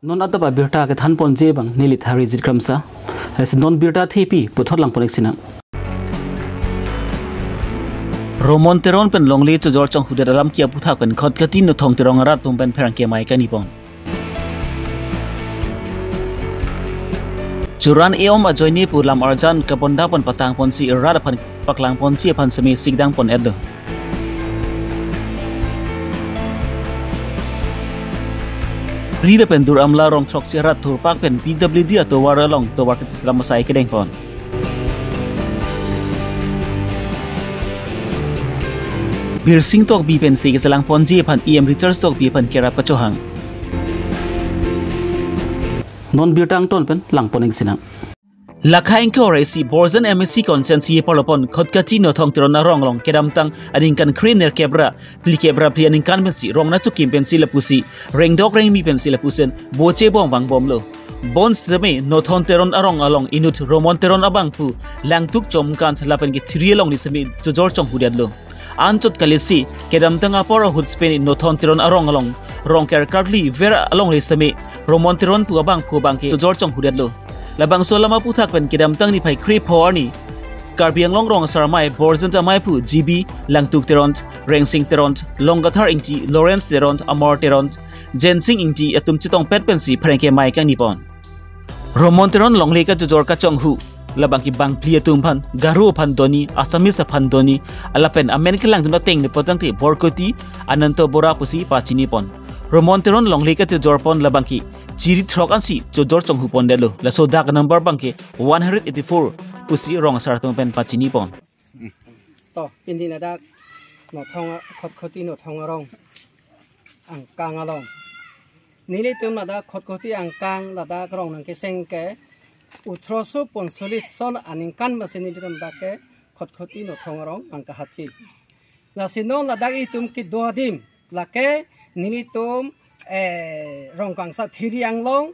non ataba birta ke than ponje bang nilit hari jit kramsa as non birta thepi puthot lang ponek sina Romon teron pen longli chu jor chong huda dalam kia puthak pen khot katin no thong terong rat tum pen pherang ke mai kani pon Churan eom ajoini pulam arjan kaponda pon patang pon si rat phan paklang pon si phan semi sigdang pon ed Rida pen dur amla rong chok si rat thur pak pen PWD ato wara long to war kitis lam sai kedeng pon Bir sing tok bi pen si keselang pon ji phan em Richards tok bi pen kera pachohang non birtang ton pen lang poning sinang Lakhain ko resi Borzen MSC konsensi polopon khotkachi no thong tron rong long kedam tang aning kan kriner kebra pli kebra pli aning kan pensi rong na chukim pensi lapusi reng dok reng mi pensi lapusen boche bong bang bom lo bons teme no thon teron arong along inut romon teron abang pu langtuk chom kan lapen ki thri long ni semi jojor chong hudiat lo anchot kalisi kedam tang apora hudspen no thon teron arong along rong ker kartli vera along ni semi romon teron pu abang ki jojor chong hudiat lo Labang solama puthak pen kedam tang ni phai krip horni karbiang long rong saramai Borzen tamai pu GB langtuk teront rengsing teront longathar ingti Lawrence teront amor teront jensing ingti atum chitong pet pensi phrengke mai kang nipon Romon teron longle ka jojor ka chonghu labang ki bang plia tum phan garu phan doni asamis phan doni alapen amen ke lang dum teng ni potang ti borkoti ananto bora pusi pachini pon Romon teron longle ka jojor pon labang ki Chiri trokan si jojor chonghu pon delo la sodak number bangke 184 pusi rong sartung pen pachini pon to pindina da no thong khoti no thong rong angkang along nili tum da khoti angkang la da rong nang ke seng ke utrosu pon solis son aning kan masini tum da ke khoti no thong rong angka hachi la sinon la da itum ki doadim la ke nili tum rong kang sa thiriang long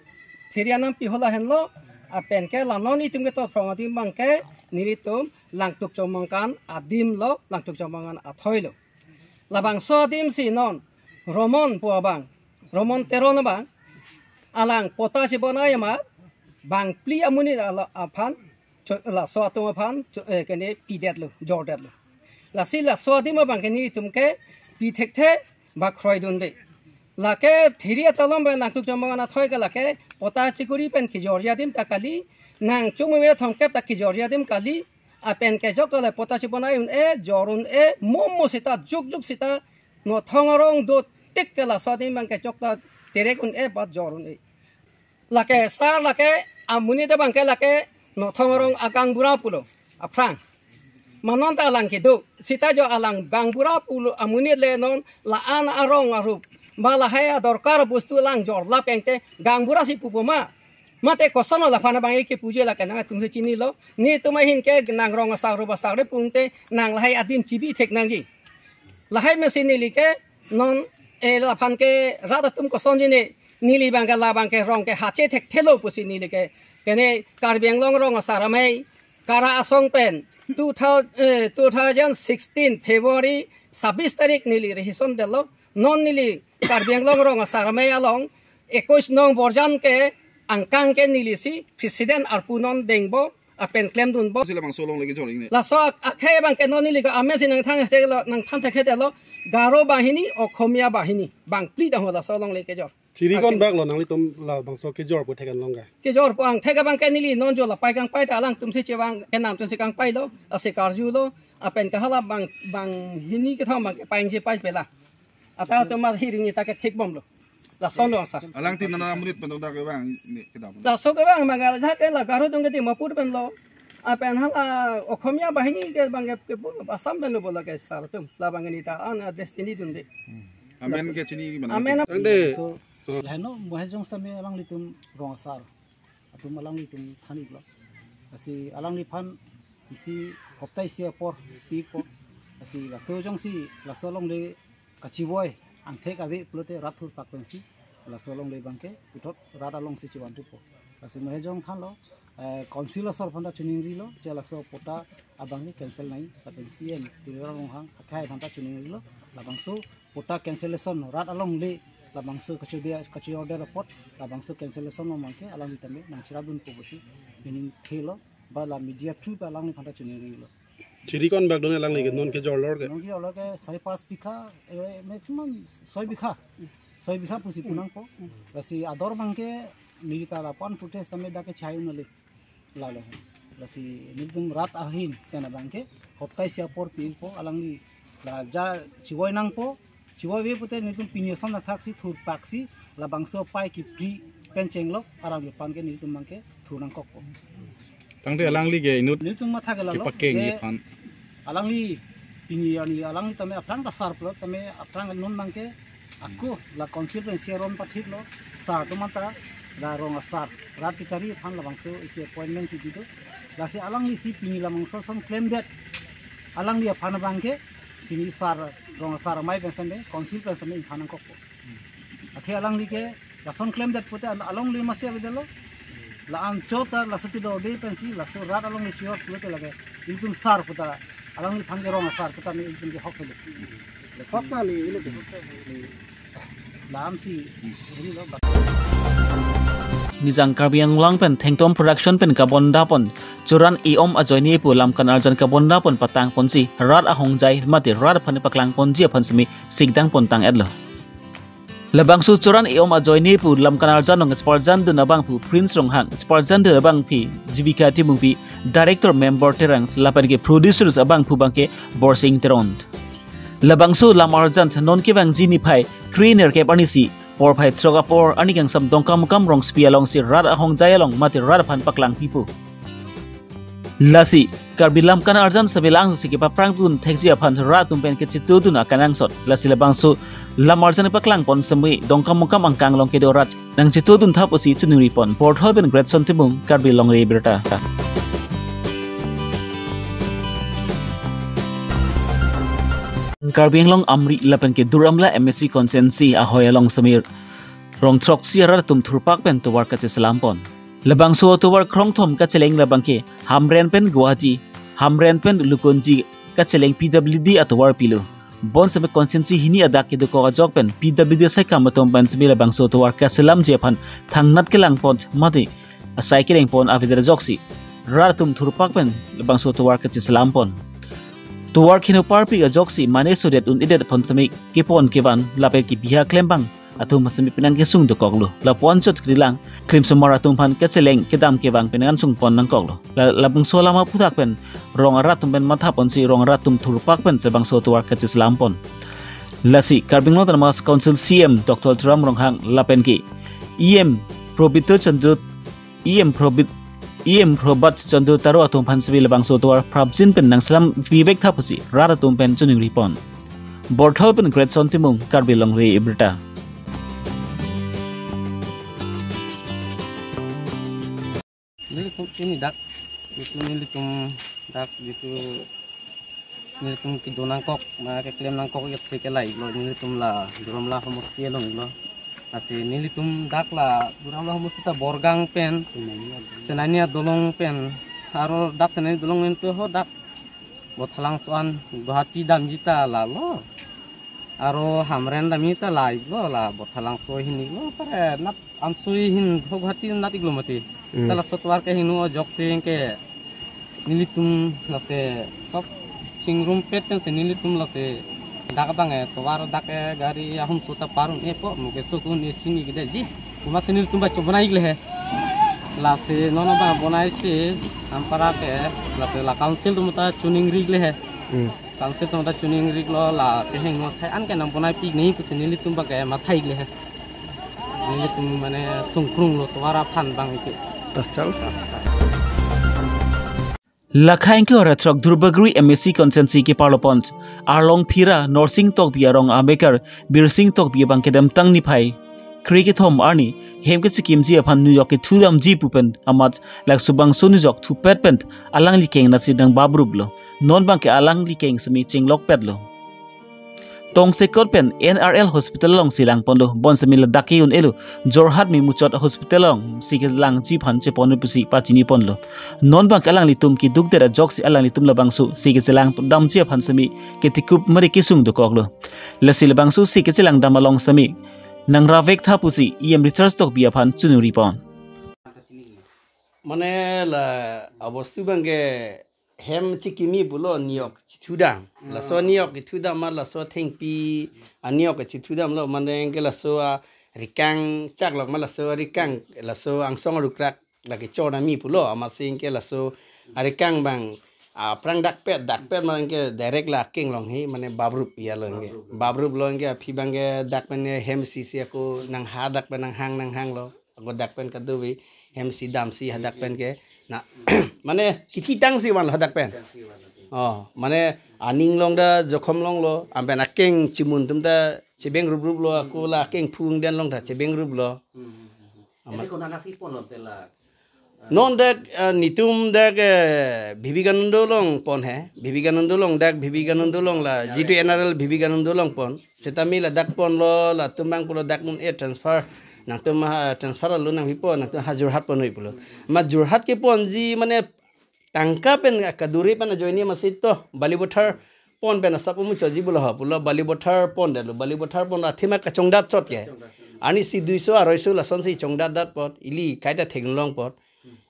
thirianam pihola henlo apen ke lanon itum ke to prongati mangke niritum langtuk chomangkan adim lo langtuk chomangan athoilo labang so adim sinon romon puabang romon teron bang alang potasi bonayama bang pli amuni ala aphan la so atum aphan kene pidet lo jordet lo la sila so adim bang ke niritum ke pithekte ba khroidun de Lake thiria talom ba naktuk jamangana thoi ka lake pota chikuri pen ki jorja dim takali nang chungme me thongkep tak ki jorja dim kali apen ke jokale pota chibonai jorun mommo sita juk sita no thongarong do tikkala sadim bang ke chokta terekun bat jorun lake sar lake amuni de bang ke lake no thongarong akang bura pulo aprang manon ta lang ki do sita jo alang bang bura pulo amuni le non la an arong arup Bala haya dorkar bustu lang jor la pengte gangbura si pupuma mate kosono la phana bangi ke puje la kana tumse chini lo ni tumai hin ke nang rong asar ba sare pungte nang lahai adim chibi thek nang ji lahai mesini like non la phan ke rada tum koson ji ne nili bangka la bangke rong ke hache thek thelo pusi ni like kene karbiang long rong asar mai kara asong pen 2016 February 26 tarik nili rehison delo non nili karbiang long rong saramay along 21 nong borjan ke angkang ke nilisi presiden arpunon dengbo apen claim dun bo sila bang solong lagi joring ne la so akhe bang ke non nili ka amesin nang thang te nang thang te lo garo bahini o khomia bahini bang pli da hola solong leke jor chiri kon bak lo nang li tum la bang so ke jor pu thekan long ga ke jor pang theka bang ke nili non jo la pai kang pai ta lang tum si chewang ke nam tum si kang pai lo ase karju lo apen ka hala bang hini ke thong bang ke pai si pai pela Ata to ma hiring ni take thik bom lo la sono sa alang tin na munit pen da ke bang ni kedam la so ke bang magal ja ke la garu tung ke ti mapur pen lo apen hala okhomia bahini ke bang ke asam ben lo bola ke sar tum la bang ni ta an destiny dun de amen ke chini mana amen de leno mohejong same alang litum rong sar atum alang litum thani lo asi alang li phan isi hoptai se por pi po asi la sojong si la solong le kaciboy ang thek ave plote rathur pakpensi la solong le bangke pitot rada long si chiwan tu po asi mohejong than lo councilor sor phanda chuning ri lo jela so pota abang ni cancel nai papensi en tirong hang akhai phanda chuning ri lo labang so pota cancellation rat along le labang su kacu order report labang su cancellation lo mangke alang di tame nang cirabun po besi meaning khelo ba la media through ba alang ni phanta chuneri lo Chiri kon bag dong lang lagi non ke jor lor ke. non ke olor ke 5.5 bikha maximum 6 bikha pusi punang po lasi ador mangke nilita lapan footage tame da ke chai nale lalo lasi nidum rat ahin kana bangke hotai sia por pin po alang ni la ja chiwoi nang po chiwoi be pute nidum pinyeson na thaksi thur paksi la bangso pai ki pri pencheng lok arang pan ke nidum mangke thunang kok po Tang te alang li ge inut nidum ma thagala lo pakeng ni pan alang li pinyi ani alang ni tame aprang da sar plo tame aprang non mangke aku la consequence ron pathik lo sar to mata da rong asar rat ki cari phan la bangso isi appointment ki dido lasi alang li si pinyi la mangso som claim that alang li phan bangke pinyi sar rong asar mai pensame consequence me phan ko po akhe alang li ke la son claim that pute along li masya bedelo la an chota la suki do de pensi la so rat along li chiot pute lage iltum sar puta alang li phan ge rong asar puta me iltum ge hokle Fakta li ile la am si ini lo Nijang Karbiang lang pen Thengtom production pen kabonda pon churan iom ajoini pu lamkan arjan kabonda pon patang ponsi rat ahong jai mati rat phane paklang ponji phansmi sigdang pontang edlo labang su churan iom ajoini pu lamkan arjan nong sportjan du nabang pu prince ronghang sportjan du nabang pi jibika timung pi director member terang lapan ke producers abang pu bangke borsing terond labang su lam arjan non ke bang jini phai cleaner ke panisi por phai troga por ani gang sam dongkam kam rong spi along si rat ahong jai along mati rat phan paklang pipu lasi karbilam kana arjan sabelang su ki paprang tun thekji aphan rat tum pen ke chitu tun akanang sot lasi labang su lam arjan paklang pon samui dongkam kam angkang long ke do rat nang chitu tun thap osi chunuri pon port hoben great son timung karbilong re berta Karbiang long amri lapan ke duramla MSc konsensi ahoy along samir rong trok siara tum thurpak pen tuwar ka selampon labang so tuwar krong thom ka cheleng labang ke hamren pen guwahati hamren pen lukonji ka cheleng PWD atwar pilu bon sabe konsensi hini adak ke ko jok pen PWD sai kam tom ban sabe labang so tuwar ka selam je phan thangnat ke lang pont mati asai ke leng pon avidar joksi rar tum thurpak pen labang so tuwar ka selampon tuwar khino parpi a joksi mane sudet un idet phonsami kipon keban lape ki biha klembang atum masami pinang ke sung do koklo la ponchot krilang krim somara tum phan ke cheleng kedam kebang pinang sung pon nang koklo la bang solama putak pen rong ara tum pen matha pon si rong ara tum thurpak pen sebang so tuwar ka lampon lasi karbing no mas council CM Dr. Tram Ronghang lapen ki EM probito chandut EM probat chandu taro atum phan sibil bang so tuwar prabjin pen nang salam vivek thapusi rara tum pen chuning ripon borthol pen great son timung karbilong re ibrita ini dak itu nilitum dak gitu nilitum ki donangkok ma ke klem nangkok ya pe kelai lo nilitum la duram la homus pielong lo asi nilitum dak la duram la homus ta borgang pen senania dolong pen aro dak senani dolong ento ho dak bothalang soan guhati dam jita la lo aro hamren damita lai lo la bothalang so hini lo pare nat ansui hin guhati nat iglo mati salah sotwar ke hinu joksing ke nilitum la se sok singrum pet pen se nilitum la se dak bange towar dak gari ahum sota parun e po muke sokun e sini gede ji kuma se nilitum ba chobnai gle he la se nono ba bonai se ampara ke la se la council tu mata tuning rig le he council tu mata tuning rig lo la ke heng no thai an ke nam bonai pi nei ku se nilitum ba ke mathai gle he nilitum mane sungkrung lo towara phan bang ke Chal. Lakhain ke ora trok Durbagri MSc konsensi ke parlopont arlong phira norsing tok biarong ambekar birsing tok bi bang kedam tang ni phai cricket home arni hem ke sikim ji aphan New York ke thulam ji pupen amat lak subang sunu jok thu pet pent alang li keng na sidang babrublo non bang ke alang li keng semi chinglok petlo tong sekot pen NRL hospital long silang ponlo bon semil daki un elu Jorhat mi muchot hospital long sikil lang ji phan che pon pusi pa chini ponlo non bang alang li tum ki dukdera joksi alang li tum la bangsu sikil selang dam che phan semi ke tikup mari kisung do koklo lasil bangsu sikil selang dam along semi nang ravek tha pusi iem research tok biaphan chunuri pon mane la abostu bange hem chikimi bulo niok chithudam la so niok chithudam ma la so thengpi aniok chithudam lo mane ke la so rikang chak lok ma la so rikang la so angsong rukrak la ke chona mi pulo ama sing ke la so arikang bang prang dak pet man ke direct la king long hi mane babrup ya longe babrup longe phi bange dak mane hem si ko nang ha dak nang hang lo ko dak pen kaduwi hem si dam si hadak pen ke na mane kithi tang si wan hadak pen mane aning long da jokhom long lo amben akeng chimun tum da chebeng rup lo ko la keng phung den long da chebeng rup lo ko na si pon lo tela non dak nitum dak Vivekananda long pon he Vivekananda long la jitu NRL Vivekananda long pon setami la dak pon lo la tumbang pulo dak mun e transfer nang tum transfer lo nang hipo nang tum Jorhat pon hoi pulo ma Jorhat ke pon ji mane tangka pen kaduri pen joini masit to Balibothar pon pen sapumu choji bulo ha pulo Balibothar pon dalo Balibothar pon athima ka chongdat chot ke ani si 200 250 la son si chongdat dat pot ili kaita thenglong pot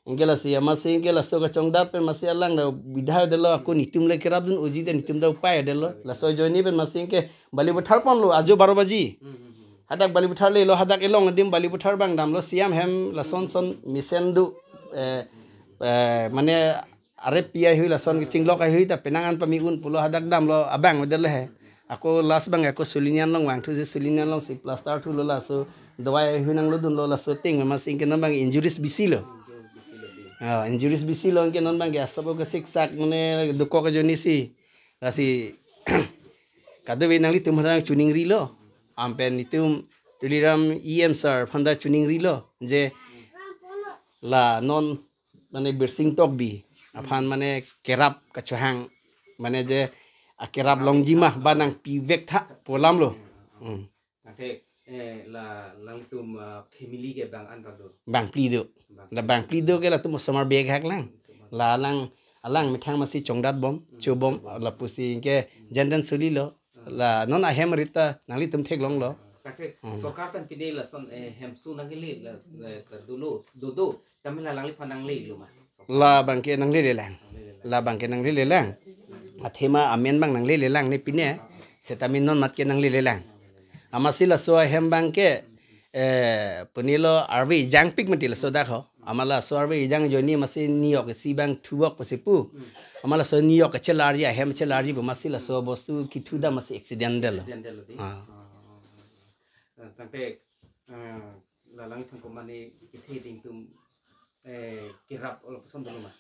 ingela si amasi ingela so ka chongdat pen masi alang da bidhai delo ko nitum le kerab dun uji de nitum da upai delo la so joini pen masi ke Balibothar pon lo ajo 12 baji hadak Balibothar le lo hadak elong dim Balibothar bang dam lo siam hem la son misendu mane are pia hui la son chinglok ai hui ta penangan pamiun pulo hadak dam lo abang medel he ako las bang ako sulinian long wang thu sulinian long si plaster thu lo la so dawai hui nang lo dun lo la so ting ma sing ke non bang injuries bisi lo injuries bisi lo ke non bang ya sabo ke sik sak mane duko ke joni si la si kadewi nang li tum hadang chuning ri lo ampen nitum tuliram em sir phanda chuning ri lo je la non mane birsing tok bi aphan mane kerap kachuhang mane je kerap longjima banang pi vek tha polam lo ate la langtum family ke bang anrado bang plido la bang plido ke la tum samar beg hak lang la alang mithang masi chongdat bom chubom la pusi ke jenden suli lo la non ahem rita nangli tum thek long lo kate sarkar kan pide la son hemsu nangili la dulu tamila langli phanang le lu ma la bangke nang le lang la bangke nang le lang athema amen bang nang le lang ne pine setamin non mat ke nang le lang amasila so hem bangke punilo arvi jang pik matil so dakho amala so arvi jang joni masi niok si bang thuok pasipu amala so niok chelarji hem chelarji masila so bostu kithuda masi accidental tangte la lang thang ko mani kithi ding tum kirap ol pesan dulu mah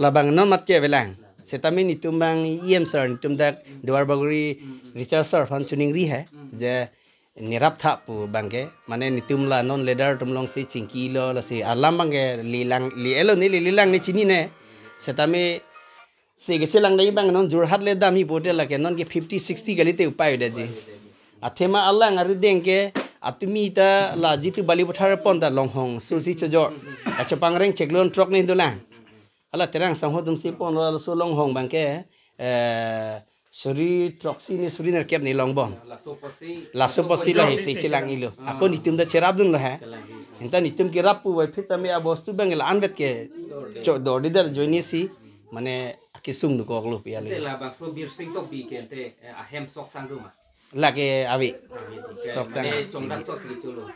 labang non mat ke belang setamin itumbang em sir nitum dak duar baguri research sir fan chuning ri hai je nirap tha pu bangke mane nitum la non leader tumlong si chingki lo la si alam bangke lilang li elo ni lilang ni chini ne setami se ge chelang dai bang non Jorhat le dami bote la ke non ke 50 60 gali te upai de ji athema alang ari dengke atumi ta la jitu Balibothar pon da longhong sursi chojor achapang reng cheklon truck ni dolang ala terang sanghodum si pon lo so longhong bangke suri truck si ni suri ner kep ni longbon la so posi la si chelang ilo ako nitum da cherab dun lo ha enta nitum ke rapu wai phita me abostu bangela anvet ke do didal joini si mane akisung du ko lo pia le la bang so bir sing tok bi ke te ahem sok sang du ma lagi awi sok sang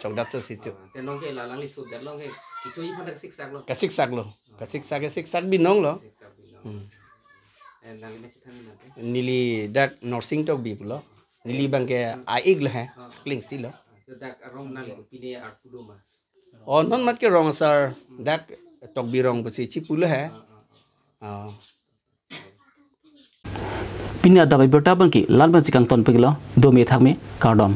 chongdat chot si chu tenong ke la lang li su der long ke kichoi phadak sik sak lo kasik sak binong lo nali me chithan na te nili dak nursing tok bi pulo nili bangke aig lo ha kling si lo dak rong nali pine ar pudo ma non mat ke rong sir dak tok bi rong busi chi pulo ha pinya dabai berta bangki lan ban sikang ton peglo do me thak me kardom